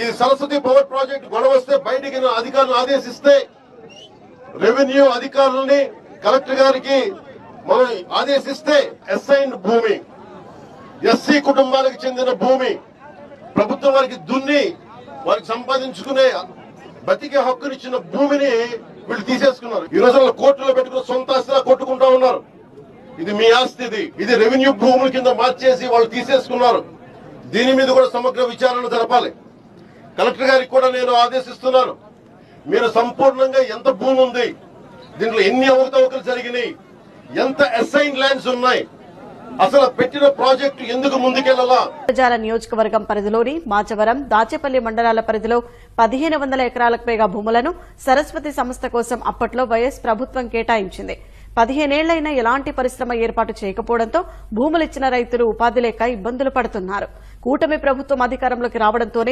ఈ Saraswati power project గొడవ వస్తే బయటికి అధికారులను ఆదేశిస్తే రెవెన్యూ అధికారులని కలెక్టర్ గారికి మనం ఆదేశిస్తే అసైన్డ్ భూమి, ఎస్సీ కుటుంబాలకు చెందిన భూమి ప్రభుత్వం వారికి దున్ని వారికి సంపాదించుకునే బతికే హక్కునిచ్చిన భూమిని వీళ్ళు తీసేసుకున్నారు. ఈ రోజుల్లో కోర్టులో పెట్టుకుని సొంత ఆస్తిలా కొట్టుకుంటా ఉన్నారు. ఇది మీ ఆస్తి, ఇది రెవెన్యూ భూముల కింద మార్చేసి వాళ్ళు తీసేసుకున్నారు. దీని మీద కూడా సమగ్ర విచారణ జరపాలి. కలెక్టర్ గారికి కూడా నేను ఆదేశిస్తున్నాను, మీరు సంపూర్ణంగా ఎంత భూమి ఉంది, దీంట్లో ఎన్ని అవకతవకలు జరిగినాయి, ఎంత అసైన్ ల్యాండ్స్ ఉన్నాయి, అసలు పెట్టిన ప్రాజెక్టు ఎందుకు ముందుకెళ్లాలా. గురజాల నియోజకవర్గం పరిధిలోని మాచవరం, దాచేపల్లి మండలాల పరిధిలో 1500 ఎకరాలకు పైగా భూములను సరస్వతి సంస్థ కోసం అప్పట్లో వైఎస్ ప్రభుత్వం కేటాయించింది. 15 ఏళ్లైనా ఎలాంటి పరిశ్రమ ఏర్పాటు చేయకపోవడంతో భూములిచ్చిన రైతులు ఉపాధి లేక ఇబ్బందులు పడుతున్నారు. కూటమి ప్రభుత్వం అధికారంలోకి రావడంతోనే